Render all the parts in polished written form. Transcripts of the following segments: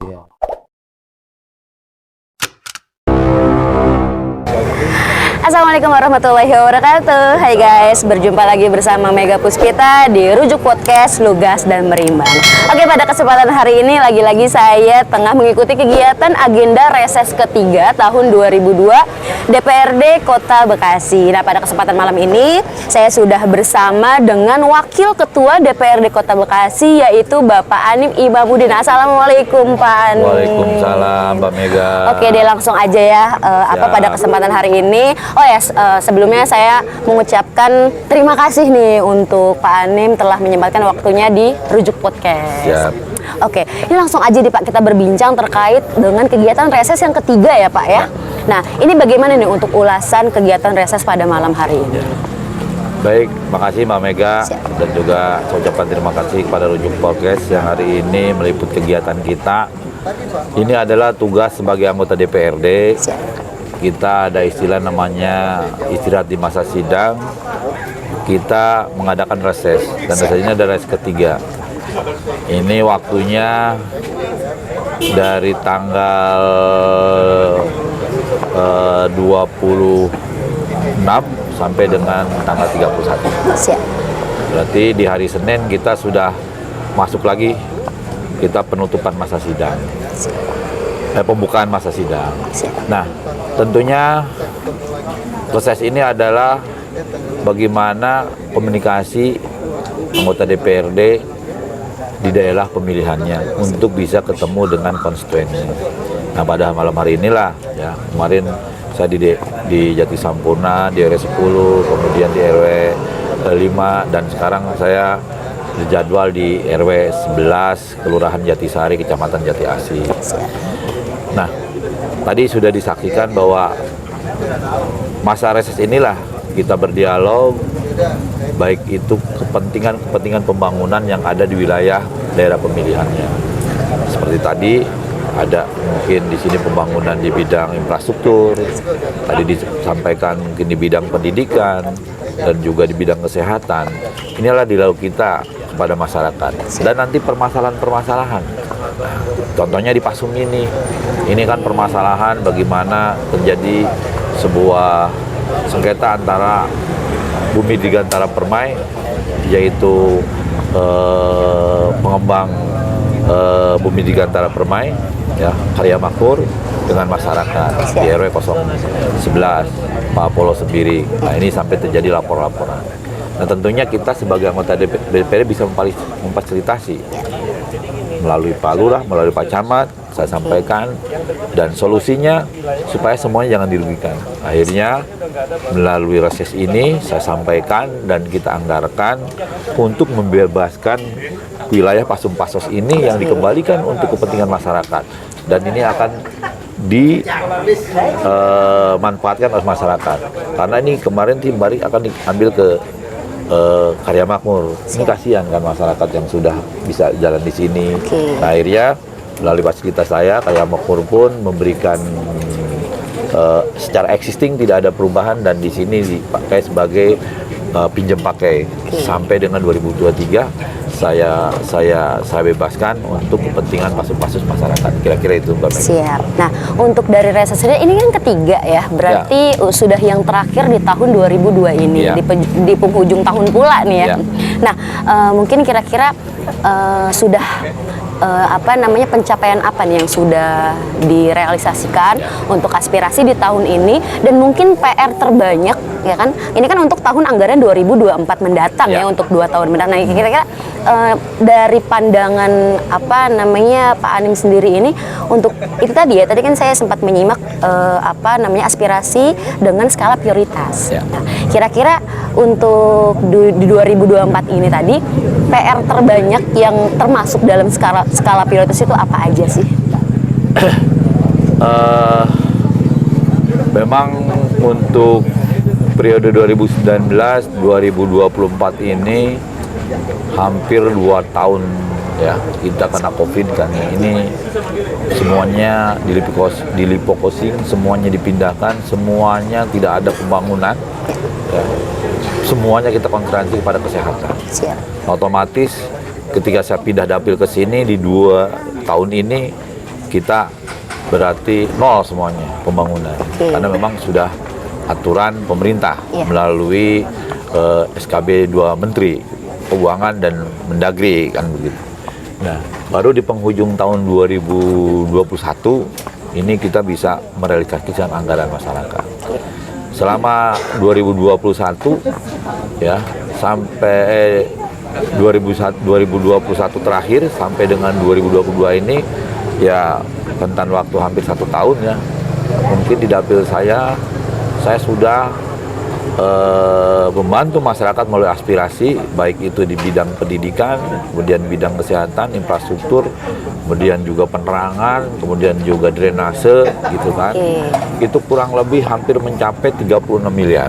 Iya. Assalamualaikum warahmatullahi wabarakatuh. Hai guys, berjumpa lagi bersama Mega Puspita di Rujuk Podcast Lugas dan Beriman. Oke, pada kesempatan hari ini lagi-lagi saya tengah mengikuti kegiatan agenda reses ketiga tahun 2002 DPRD Kota Bekasi. Nah, pada kesempatan malam ini saya sudah bersama dengan Wakil Ketua DPRD Kota Bekasi, yaitu Bapak Anim Imamuddin. Assalamualaikum Pak Anim. Waalaikumsalam Mbak Mega. Oke deh, langsung aja ya. Pada kesempatan hari ini, sebelumnya saya mengucapkan terima kasih nih untuk Pak Anim telah menyempatkan waktunya di Rujuk Podcast. Siap. Oke, ini langsung aja nih Pak, kita berbincang terkait dengan kegiatan reses yang ketiga ya Pak ya. Nah, ini bagaimana nih untuk ulasan kegiatan reses pada malam hari ini? Baik, makasih Mbak Mega. Siap. Dan juga saya ucapkan terima kasih kepada Rujuk Podcast yang hari ini meliput kegiatan kita. Ini adalah tugas sebagai anggota DPRD. Siap. Kita ada istilah namanya istirahat di masa sidang. Kita mengadakan reses, dan reses ini ada reses ketiga. Ini waktunya dari tanggal 26 sampai dengan tanggal 31. Siap. Berarti di hari Senin kita sudah masuk lagi, kita penutupan masa sidang. Pembukaan masa sidang. Nah, tentunya proses ini adalah bagaimana komunikasi anggota DPRD di daerah pemilihannya untuk bisa ketemu dengan konstituennya. Nah, pada malam hari inilah ya, kemarin saya di Jati Sampurna, di RW 10, kemudian di RW 5, dan sekarang saya dijadwal di RW 11, Kelurahan Jatisari, Kecamatan Jati Asih. Nah, tadi sudah disaksikan bahwa masa reses inilah kita berdialog, baik itu kepentingan pembangunan yang ada di wilayah daerah pemilihannya. Seperti tadi ada mungkin di sini pembangunan di bidang infrastruktur, tadi disampaikan mungkin di bidang pendidikan dan juga di bidang kesehatan. Inilah dialog kita kepada masyarakat. Dan nanti permasalahan-permasalahan. Contohnya di Pasung ini kan permasalahan bagaimana terjadi sebuah sengketa antara Bumi Digantara Permai, yaitu pengembang Bumi Digantara Permai, ya, Karya Makmur, dengan masyarakat di RW 011 Pak Polo sendiri. Nah, ini sampai terjadi lapor-laporan. Nah, tentunya kita sebagai anggota DPRD bisa memfasilitasi melalui Pak Lurah, melalui Pak Camat, saya sampaikan, dan solusinya supaya semuanya jangan dirugikan. Akhirnya melalui reses ini saya sampaikan dan kita anggarkan untuk membebaskan wilayah Pasung-Pasos ini yang dikembalikan untuk kepentingan masyarakat, dan ini akan dimanfaatkan oleh masyarakat, karena ini kemarin tim Bari akan diambil ke Karya Makmur. Ini kasihan kan masyarakat yang sudah bisa jalan di sini. Nah, akhirnya melalui fasilitas saya, Karya Makmur pun memberikan secara existing tidak ada perubahan, dan di sini dipakai sebagai pinjam pakai sampai dengan 2023. Saya bebaskan untuk kepentingan pasus-pasus masyarakat. Kira-kira itu Mbak Mega. Siap. Nah, untuk dari reses ini kan ketiga ya, berarti sudah yang terakhir di tahun 2002 ini, di penghujung tahun pula nih ya. Nah, mungkin kira-kira sudah pencapaian apa nih yang sudah direalisasikan untuk aspirasi di tahun ini, dan mungkin PR terbanyak ya kan, ini kan untuk tahun anggaran 2024 mendatang ya, untuk 2 tahun mendatang. Nah, kira-kira dari pandangan Pak Anim sendiri ini untuk itu tadi ya, tadi kan saya sempat menyimak aspirasi dengan skala prioritas. Nah, kira-kira untuk di 2024 ini tadi PR terbanyak yang termasuk dalam skala prioritas itu apa aja sih? Memang untuk periode 2019-2024 ini hampir 2 tahun ya kita kena COVID kan. Ini semuanya dilipofocusing, semuanya dipindahkan, semuanya tidak ada pembangunan. Ya. Semuanya kita konsentrasi pada kesehatan. Otomatis ketika saya pindah dapil ke sini di 2 tahun ini kita berarti nol semuanya pembangunan. Karena memang sudah aturan pemerintah melalui SKB 2 Menteri Keuangan dan Mendagri kan begitu. Nah, baru di penghujung tahun 2021 ini kita bisa merealisasikan anggaran masyarakat. Selama 2021 ya sampai 2021 terakhir sampai dengan 2022 ini ya rentan waktu hampir 1 tahun ya. Mungkin di dapil saya sudah membantu masyarakat melalui aspirasi, baik itu di bidang pendidikan, kemudian bidang kesehatan, infrastruktur, kemudian juga penerangan, kemudian juga drainase, gitu kan. Itu kurang lebih hampir mencapai 36 miliar.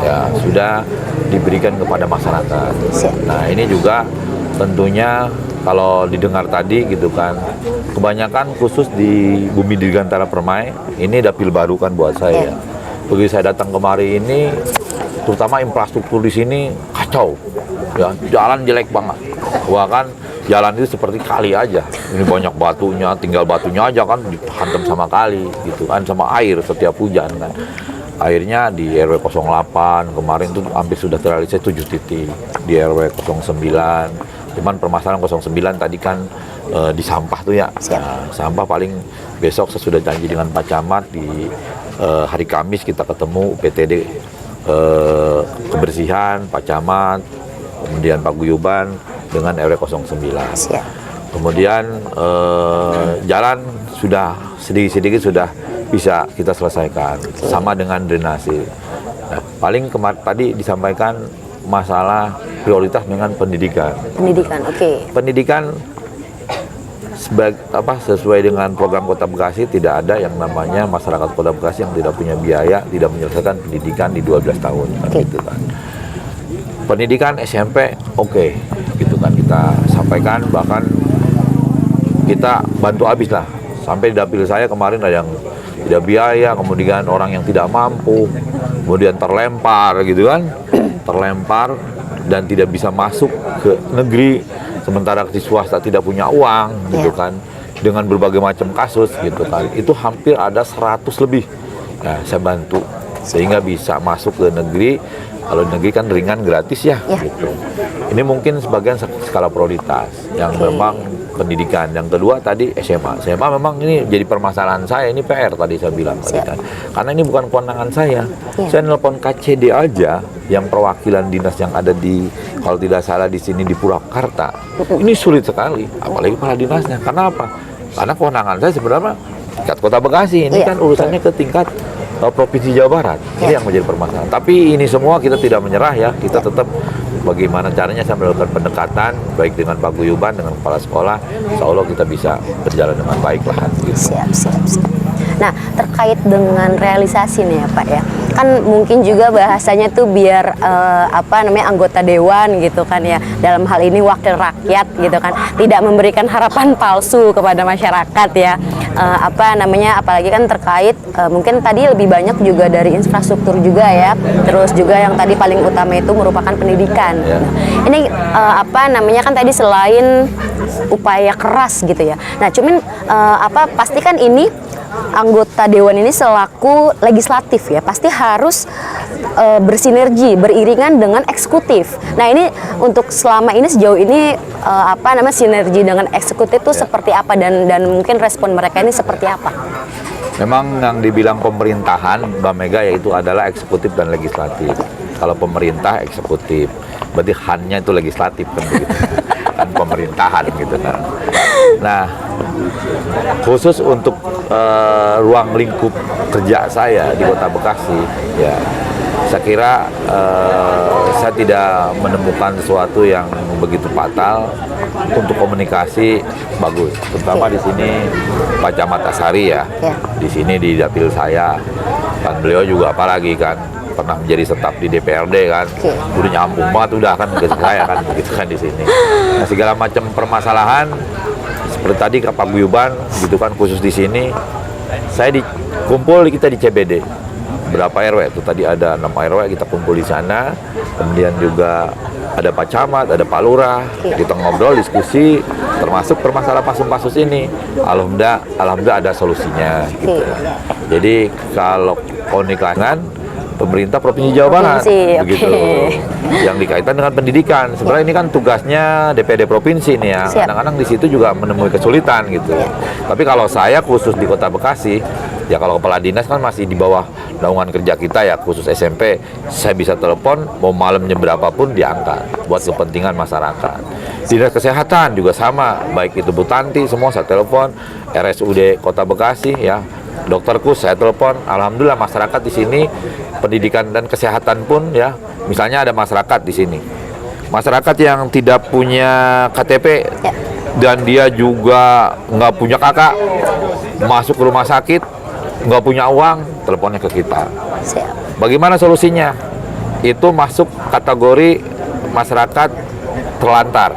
Ya, sudah diberikan kepada masyarakat. Nah, ini juga tentunya kalau didengar tadi gitu kan, kebanyakan khusus di Bumi Dirgantara Permai, ini dapil baru kan buat saya. Begitu saya datang kemari ini, terutama infrastruktur di sini kacau, ya jalan jelek banget, bahkan jalan itu seperti kali aja, ini banyak batunya, tinggal batunya aja kan dihantam sama kali, gitu kan, sama air setiap hujan kan. Akhirnya di RW 08 kemarin tuh hampir sudah terrealisasi 7 titik, di RW 09, cuman permasalahan 09 tadi kan di sampah tuh ya. Nah, sampah paling besok sesudah janji dengan Pak Camat di hari Kamis kita ketemu PTD kebersihan, Pak Camat, kemudian Pak Guyuban dengan RW 09. Kemudian jalan sudah sedikit-sedikit sudah bisa kita selesaikan, sama dengan drainase. Nah, paling tadi disampaikan masalah prioritas dengan pendidikan. Pendidikan sesuai dengan program Kota Bekasi, tidak ada yang namanya masyarakat Kota Bekasi yang tidak punya biaya tidak menyelesaikan pendidikan di 12 tahun kan, gitu kan. Pendidikan SMP gitu kan, kita sampaikan, bahkan kita bantu habis lah. Sampai di dapil saya kemarin ada yang tidak biaya, kemudian orang yang tidak mampu, kemudian terlempar gitu kan, terlempar dan tidak bisa masuk ke negeri, sementara di swasta tidak punya uang gitu kan, dengan berbagai macam kasus gitu kan. Itu hampir ada 100 lebih. Nah, saya bantu sehingga bisa masuk ke negeri. Kalau negeri kan ringan gratis ya gitu. Ini mungkin sebagian skala prioritas yang memang pendidikan. Yang kedua tadi SMA memang ini jadi permasalahan saya, ini PR tadi saya bilang tadi kan. Karena ini bukan kewenangan saya. Saya nelpon KCD aja yang perwakilan dinas yang ada di, kalau tidak salah di sini di Purwakarta. Ini sulit sekali, apalagi kepala dinasnya. Karena apa? Karena kewenangan saya sebenarnya tingkat Kota Bekasi, ini kan urusannya ke tingkat Provinsi Jawa Barat. Ini yang menjadi permasalahan. Tapi ini semua kita tidak menyerah ya. Kita tetap bagaimana caranya saya melakukan pendekatan baik dengan Pak Guyuban, dengan kepala sekolah. Insya Allah kita bisa berjalan dengan baik lah. Gitu. Siap. Nah, terkait dengan realisasi nih ya Pak ya. Kan mungkin juga bahasanya tuh biar anggota dewan gitu kan ya. Dalam hal ini wakil rakyat gitu kan. Tidak memberikan harapan palsu kepada masyarakat ya. Apalagi kan terkait mungkin tadi lebih banyak juga dari infrastruktur juga ya. Terus juga yang tadi paling utama itu merupakan pendidikan. Nah, ini kan tadi selain upaya keras gitu ya. Nah, cuman pastikan ini anggota dewan ini selaku legislatif ya, pasti harus bersinergi, beriringan dengan eksekutif. Nah, ini untuk selama ini sejauh ini sinergi dengan eksekutif itu seperti apa dan mungkin respon mereka ini seperti apa? Memang yang dibilang pemerintahan Mbak Mega yaitu adalah eksekutif dan legislatif. Kalau pemerintah eksekutif, berarti Han-nya itu legislatif kan begitu. Kan pemerintahan gitu kan. Nah, khusus untuk ruang lingkup kerja saya di Kota Bekasi, ya saya kira saya tidak menemukan sesuatu yang begitu fatal. Untuk komunikasi bagus, terutama di sini Pak Camat Asari ya, di sini di dapil saya, kan beliau juga apalagi kan pernah menjadi staf di DPRD kan, udah nyambung banget udah kan ke saya kan begitu kan di sini. Nah, segala macam permasalahan seperti tadi Pak Guyuban gitu kan, khusus di sini saya kita di CBD berapa RW itu tadi ada 6 RW kita kumpul di sana, kemudian juga ada Pak Camat, ada Pak Lurah, kita ngobrol, diskusi, termasuk permasalahan pasus-pasus ini. Alhamdulillah ada solusinya. Gitu. Jadi kalau komunikasi pemerintah Provinsi Jawa Barat, begitu. Yang dikaitan dengan pendidikan. Sebenarnya ini kan tugasnya DPD Provinsi nih ya. Kadang-kadang di situ juga menemui kesulitan gitu. Tapi kalau saya khusus di Kota Bekasi, ya kalau kepala dinas kan masih di bawah naungan kerja kita ya, khusus SMP, saya bisa telepon mau malamnya berapapun diangkat buat kepentingan masyarakat. Dinas Kesehatan juga sama, baik itu Bu Tanti, semua saya telepon, RSUD Kota Bekasi ya. Dokterku saya telepon, alhamdulillah masyarakat di sini pendidikan dan kesehatan pun ya, misalnya ada masyarakat di sini, masyarakat yang tidak punya KTP dan dia juga nggak punya kakak, masuk ke rumah sakit nggak punya uang, teleponnya ke kita. Bagaimana solusinya? Itu masuk kategori masyarakat terlantar.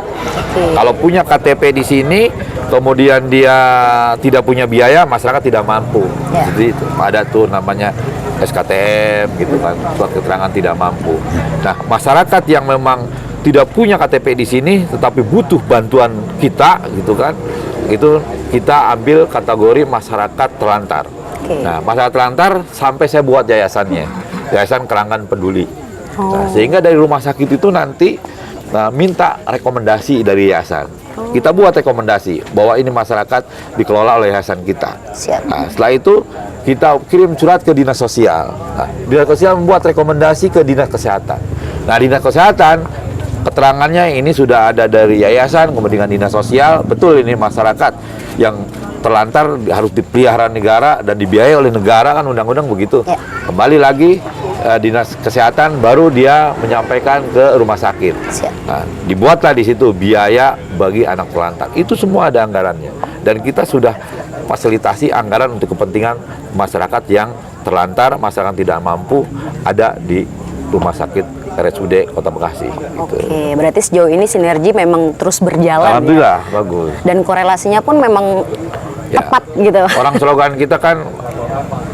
Kalau punya KTP di sini, kemudian dia tidak punya biaya, masyarakat tidak mampu. Jadi ada tuh namanya SKTM gitu kan, surat keterangan tidak mampu. Nah, masyarakat yang memang tidak punya KTP di sini, tetapi butuh bantuan kita gitu kan, itu kita ambil kategori masyarakat terlantar. Nah, masyarakat terlantar sampai saya buat yayasannya, Yayasan Keranggan Peduli. Nah, sehingga dari rumah sakit itu nanti minta rekomendasi dari yayasan. Kita buat rekomendasi bahwa ini masyarakat dikelola oleh yayasan kita. Nah, setelah itu kita kirim surat ke Dinas Sosial. Nah, Dinas Sosial membuat rekomendasi ke Dinas Kesehatan. Nah, Dinas Kesehatan keterangannya ini sudah ada dari yayasan, kemudian Dinas Sosial, betul ini masyarakat yang terlantar harus dipelihara negara dan dibiayai oleh negara, kan undang-undang begitu. Kembali lagi Dinas Kesehatan baru dia menyampaikan ke rumah sakit. Nah, dibuatlah di situ biaya bagi anak terlantar. Itu semua ada anggarannya. Dan kita sudah fasilitasi anggaran untuk kepentingan masyarakat yang terlantar, masyarakat tidak mampu, ada di rumah sakit RSUD Kota Bekasi. Gitu. Oke, berarti sejauh ini sinergi memang terus berjalan. Alhamdulillah, bagus. Dan korelasinya pun memang tepat gitu. Orang slogan kita kan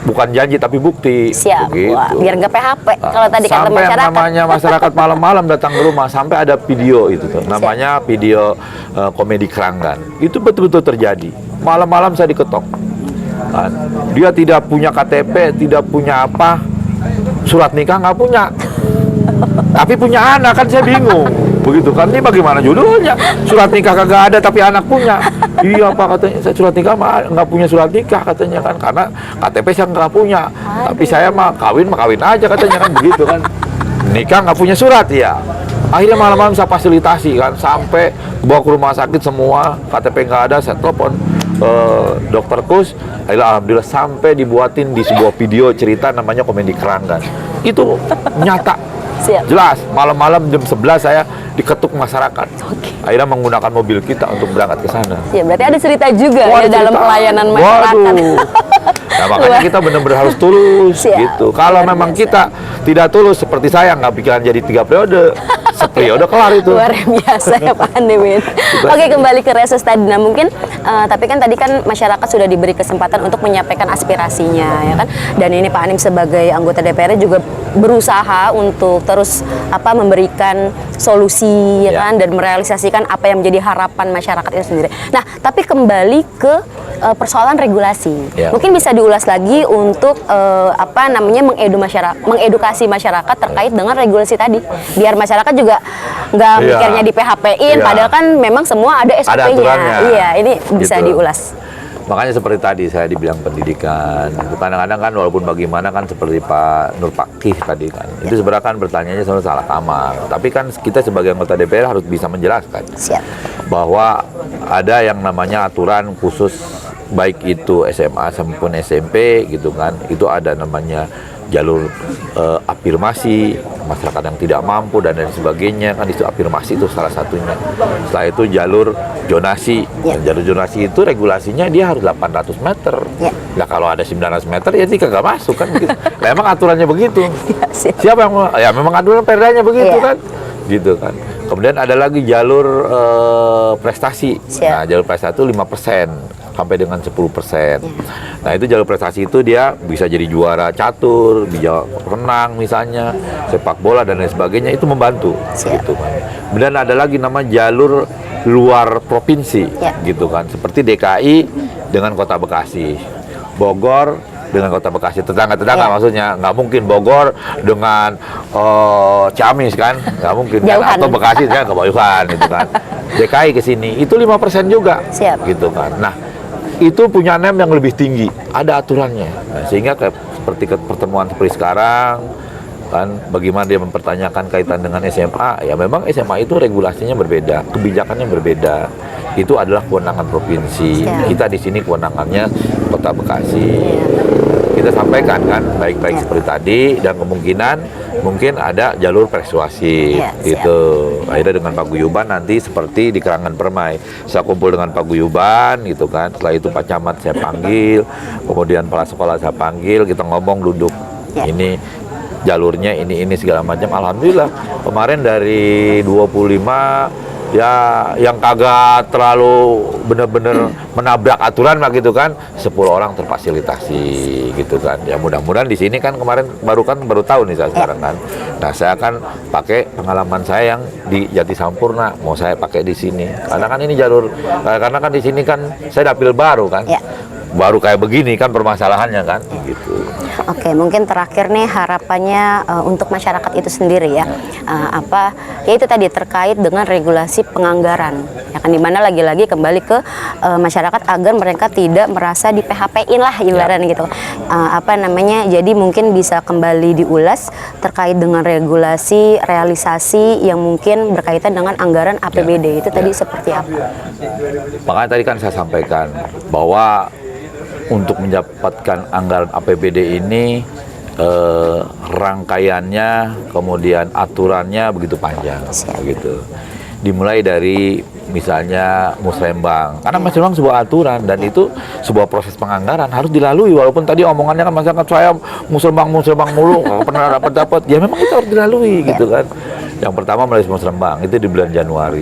bukan janji tapi bukti. Siap. Begitu. Wah, biar nggak PHP. Kalau tadi kata sampai masyarakat. Yang namanya masyarakat malam-malam datang ke rumah, sampai ada video itu tuh. Namanya video komedi Keranggan. Itu betul-betul terjadi. Malam-malam saya diketok. Nah, dia tidak punya KTP, tidak punya apa, surat nikah nggak punya. Tapi punya anak, kan saya bingung. Begitu kan, ini bagaimana judulnya? Surat nikah kagak ada tapi anak punya. Iya Pak, katanya saya surat nikah nggak punya surat nikah katanya kan, karena KTP saya nggak punya. Tapi saya mah kawin aja katanya kan, begitu kan. Nikah nggak punya surat ya. Akhirnya malam-malam saya fasilitasi kan, sampai bawa ke rumah sakit semua, KTP nggak ada, saya telepon dokter Kus. Alhamdulillah sampai dibuatin di sebuah video cerita namanya komedi Keranggan. Itu nyata. Jelas, malam-malam jam 11 saya diketuk masyarakat. Akhirnya menggunakan mobil kita untuk berangkat ke sana. Ya, berarti ada cerita juga ya dalam pelayanan masyarakat. Nah, makanya kita benar-benar harus tulus gitu. Kalau memang kita tidak tulus, seperti saya nggak pikiran jadi 3 periode, seperiode kelar itu. Luar biasa ya Pak Andemin. Oke, kembali ke reses tadi. Nah, mungkin tapi kan tadi kan masyarakat sudah diberi kesempatan untuk menyampaikan aspirasinya ya kan. Dan ini Pak Anim sebagai anggota DPR juga berusaha untuk terus memberikan solusi ya kan, dan merealisasikan apa yang menjadi harapan masyarakat itu sendiri. Nah, tapi kembali ke persoalan regulasi. Mungkin bisa diulas lagi untuk mengedukasi masyarakat terkait dengan regulasi tadi. Biar masyarakat juga nggak mikirnya di PHP-in, padahal kan memang semua ada SOP-nya. Iya, ini bisa diulas. Makanya seperti tadi saya dibilang pendidikan, kadang-kadang kan walaupun bagaimana kan seperti Pak Nur Pakih tadi kan, itu sebenarnya kan bertanyanya sebenarnya salah kamar. Tapi kan kita sebagai anggota DPR harus bisa menjelaskan bahwa ada yang namanya aturan khusus, baik itu SMA maupun SMP gitu kan, itu ada namanya jalur afirmasi masyarakat yang tidak mampu dan lain sebagainya kan, itu afirmasi itu salah satunya. Setelah itu jalur zonasi. Jalur zonasi itu regulasinya dia harus 800 meter. Nah, kalau ada 900 meter ya dia kagak masuk kan gitu. Nah, emang aturannya begitu. Siapa yang ya memang aturan perdanya begitu kan. Gitu kan. Kemudian ada lagi jalur prestasi. Nah, jalur prestasi itu 5%. sampai dengan 10%. Nah, itu jalur prestasi itu dia bisa jadi juara catur, bisa renang misalnya, sepak bola dan lain sebagainya, itu membantu gitu kan. Kemudian ada lagi nama jalur luar provinsi gitu kan, seperti DKI dengan Kota Bekasi, Bogor dengan Kota Bekasi, tetangga-tetangga maksudnya. Nggak mungkin Bogor dengan Ciamis kan, nggak mungkin kan? Atau Bekasi kan kebauhan gitu kan. DKI ke sini itu 5% juga gitu kan. Nah, itu punya NEM yang lebih tinggi, ada aturannya. Nah, sehingga seperti pertemuan seperti sekarang kan, bagaimana dia mempertanyakan kaitan dengan SMA, ya memang SMA itu regulasinya berbeda, kebijakannya berbeda. Itu adalah kewenangan provinsi. Kita di sini kewenangannya Kota Bekasi. Kita sampaikan kan baik-baik seperti tadi, dan kemungkinan mungkin ada jalur persuasi gitu. Akhirnya dengan paguyuban nanti seperti di Kerangan Permai, saya kumpul dengan paguyuban gitu kan. Setelah itu Pak Camat saya panggil, kemudian kepala sekolah saya panggil, kita ngomong duduk. Ini jalurnya ini segala macam. Alhamdulillah kemarin dari 25 ya yang kagak terlalu benar-benar menabrak aturan lah gitu kan, 10 orang terfasilitasi gitu kan. Ya mudah-mudahan di sini kan kemarin baru tahu nih saya sekarang kan. Nah, saya akan pakai pengalaman saya yang di Jati Sampurna, mau saya pakai di sini. Karena kan ini jalur, karena kan di sini kan saya dapil baru kan. Baru kayak begini kan permasalahannya kan gitu. Oke, mungkin terakhir nih harapannya untuk masyarakat itu sendiri ya, ya itu tadi terkait dengan regulasi penganggaran, ya kan, dimana lagi-lagi kembali ke masyarakat agar mereka tidak merasa di PHP-in lah ibaratnya gitu, jadi mungkin bisa kembali diulas terkait dengan regulasi realisasi yang mungkin berkaitan dengan anggaran APBD itu tadi seperti apa? Makanya tadi kan saya sampaikan bahwa untuk mendapatkan anggaran APBD ini rangkaiannya, kemudian aturannya begitu panjang, begitu. Dimulai dari misalnya musrembang, karena musrembang sebuah aturan dan itu sebuah proses penganggaran harus dilalui. Walaupun tadi omongannya kan masyarakat saya musrembang mulu, nggak pernah dapat, ya memang itu harus dilalui gitu kan. Yang pertama melalui musrembang itu di bulan Januari,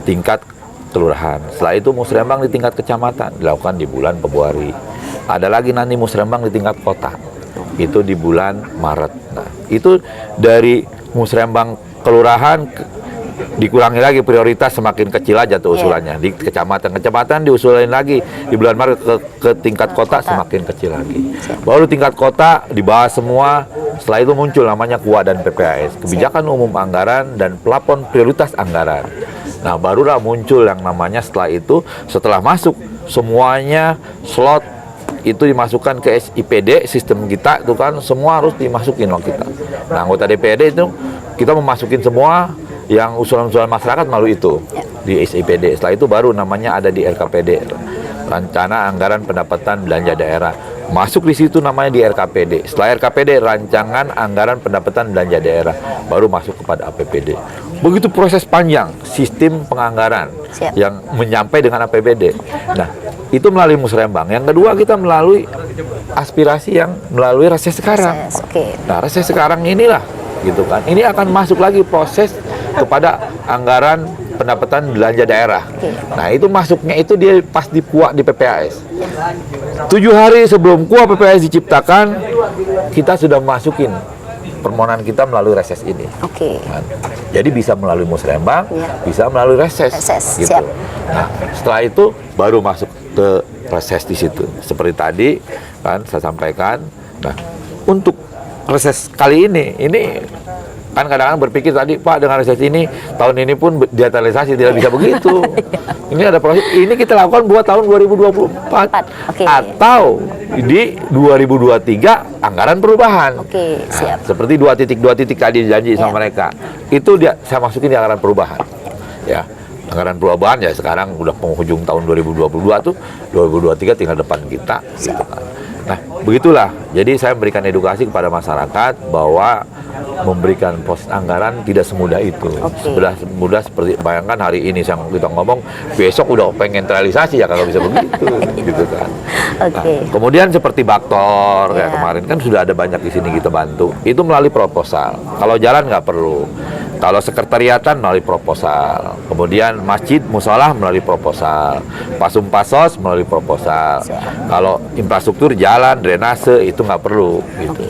tingkat kelurahan. Setelah itu musrembang di tingkat kecamatan dilakukan di bulan Februari. Ada lagi nanti musrembang di tingkat kota, itu di bulan Maret. Nah, itu dari musrembang kelurahan dikurangi lagi prioritas, semakin kecil aja tuh usulannya. Di kecamatan diusulin lagi di bulan Maret ke tingkat kota, semakin kecil lagi. Baru tingkat kota dibahas semua. Setelah itu muncul namanya KUA dan PPAS, kebijakan umum anggaran dan plafon prioritas anggaran. Nah, barulah muncul yang namanya setelah masuk semuanya slot itu dimasukkan ke SIPD, sistem kita itu kan semua harus dimasukin waktu kita. Nah, anggota DPRD itu kita memasukin semua yang usulan-usulan masyarakat melalui itu di SIPD. Setelah itu baru namanya ada di RKPD, Rencana Anggaran Pendapatan Belanja Daerah. Masuk di situ namanya di RKPD. Setelah RKPD, Rancangan Anggaran Pendapatan Belanja Daerah, baru masuk kepada APBD. Begitu proses panjang sistem penganggaran yang menyampai dengan APBD. Nah, itu melalui musrembang. Yang kedua, kita melalui aspirasi yang melalui reses sekarang. Nah, reses sekarang inilah gitu kan. Ini akan masuk lagi proses kepada anggaran pendapatan belanja daerah. Nah, itu masuknya itu dia pas di KUA di PPAS. 7 hari sebelum KUA PPAS diciptakan, kita sudah masukin permohonan kita melalui reses ini. Nah, jadi bisa melalui musrembang, bisa melalui reses gitu. Nah, setelah itu baru masuk ke reses di situ. Seperti tadi kan saya sampaikan. Nah, untuk reses kali ini kan kadang-kadang berpikir tadi, Pak, dengan reses ini tahun ini pun digitalisasi, tidak bisa begitu. Ini ada proses, ini kita lakukan buat tahun 2024 atau di 2023 anggaran perubahan. Nah, seperti 2.2 tadi janji sama mereka, itu saya masukin di anggaran perubahan. Ya, anggaran perubahan ya sekarang udah penghujung tahun 2022 tuh, 2023 tinggal depan kita. Gitu kan. Nah, begitulah. Jadi saya memberikan edukasi kepada masyarakat bahwa memberikan proses anggaran tidak semudah itu. Mudah seperti bayangkan hari ini yang kita ngomong, besok udah pengen realisasi ya kalau bisa begitu, gitu kan. Nah, kemudian seperti Baktor ya kemarin kan sudah ada banyak di sini kita bantu. Itu melalui proposal. Kalau jalan nggak perlu. Kalau sekretariatan melalui proposal, kemudian masjid, musola melalui proposal, pasum pasos melalui proposal. Kalau infrastruktur jalan, drainase itu nggak perlu gitu.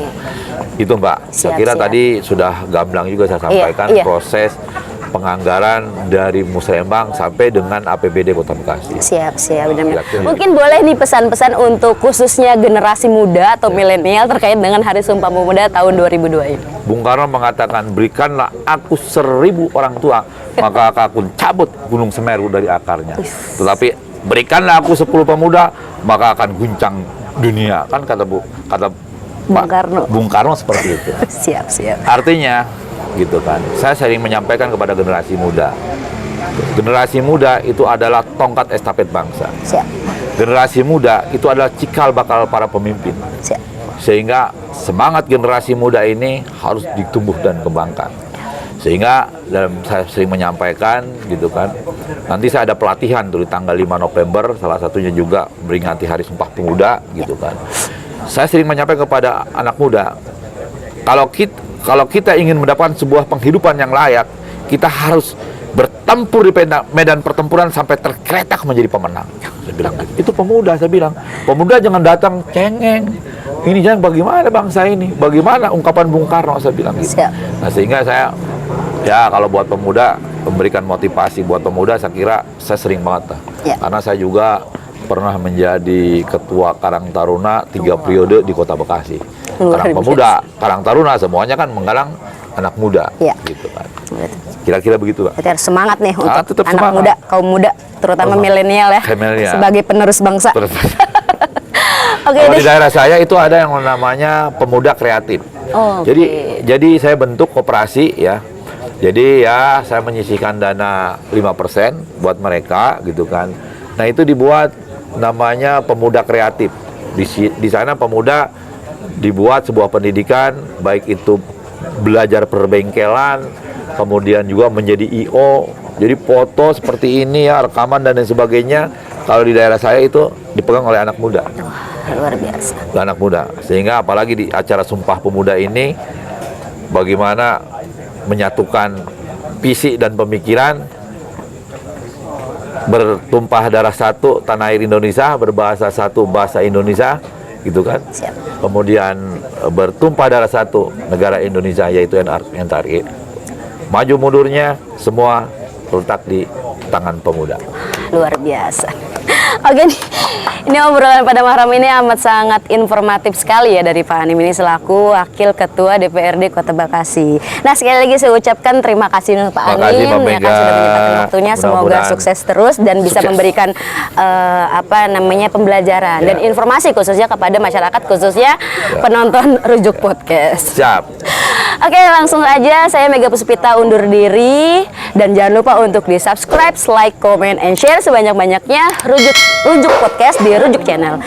Itu Mbak. Saya kira tadi sudah gamblang juga saya sampaikan proses penganggaran dari Musrembang sampai dengan APBD Kota Bekasi. Siap, benar-benar. Mungkin boleh nih pesan-pesan untuk khususnya generasi muda atau milenial terkait dengan Hari Sumpah Pemuda tahun 2002 ini. Bung Karno mengatakan, berikanlah aku 1000 orang tua, maka aku cabut Gunung Semeru dari akarnya. Tetapi berikanlah aku 10 pemuda, maka akan guncang dunia. Kan kata Bung Karno seperti itu. Siap. Artinya, gitu kan. Saya sering menyampaikan kepada generasi muda. Generasi muda itu adalah tongkat estafet bangsa. Siap. Generasi muda itu adalah cikal bakal para pemimpin. Siap. Sehingga semangat generasi muda ini harus ditumbuh dan kembangkan. Sehingga saya sering menyampaikan gitu kan. Nanti saya ada pelatihan tuh di tanggal 5 November, salah satunya juga memperingati Hari Sumpah Pemuda gitu kan. Saya sering menyampaikan kepada anak muda, kalau kita ingin mendapatkan sebuah penghidupan yang layak, kita harus bertempur di medan pertempuran sampai tergeletak menjadi pemenang. Saya bilang, itu pemuda, saya bilang. Pemuda jangan datang cengeng. Ini jangan bagaimana bangsa ini, bagaimana ungkapan Bung Karno, saya bilang gitu. Nah, sehingga saya, ya kalau buat pemuda, memberikan motivasi buat pemuda, saya kira saya sering banget. Karena saya juga pernah menjadi ketua Karang Taruna 3 periode di Kota Bekasi. Karang Pemuda, Karang Taruna, semuanya kan menggalang anak muda, gitu kan. Kira-kira begitu, Pak. Berarti harus semangat nih untuk anak semangat. muda, kaum muda, terutama milenial ya, sebagai penerus bangsa. Kalau di daerah saya itu ada yang namanya pemuda kreatif. Jadi saya bentuk koperasi ya. Jadi ya saya menyisihkan dana 5% buat mereka gitu kan. Nah itu dibuat namanya pemuda kreatif. Di sana pemuda dibuat sebuah pendidikan, baik itu belajar perbengkelan, kemudian juga menjadi IO. Jadi foto seperti ini ya, rekaman dan lain sebagainya. Kalau di daerah saya itu dipegang oleh anak muda. Luar biasa. Anak muda. Sehingga apalagi di acara Sumpah Pemuda ini, bagaimana menyatukan visi dan pemikiran, bertumpah darah satu tanah air Indonesia, berbahasa satu bahasa Indonesia, gitu kan. Kemudian bertumpah darah satu negara Indonesia, yaitu NKRI. Maju mundurnya semua terletak di tangan pemuda. Luar biasa. Oke nih, ini obrolan pada malam ini amat sangat informatif sekali ya dari Pak Hanim ini selaku Wakil Ketua DPRD Kota Bekasi. Nah sekali lagi saya ucapkan terima kasih untuk Pak Hanim ya kan sudah menyempatkan waktunya. Semoga sukses terus dan bisa memberikan pembelajaran dan informasi khususnya kepada masyarakat, khususnya penonton Rujuk Podcast. Siap. Oke, langsung aja saya Mega Puspita undur diri dan jangan lupa untuk di subscribe, like, comment, and share sebanyak-banyaknya Rujuk Podcast di Rujuk Channel.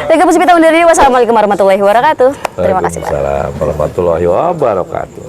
Mega Puspita undur diri. Wassalamualaikum warahmatullahi wabarakatuh. Terima kasih Pak. Waalaikumsalam warahmatullahi wabarakatuh.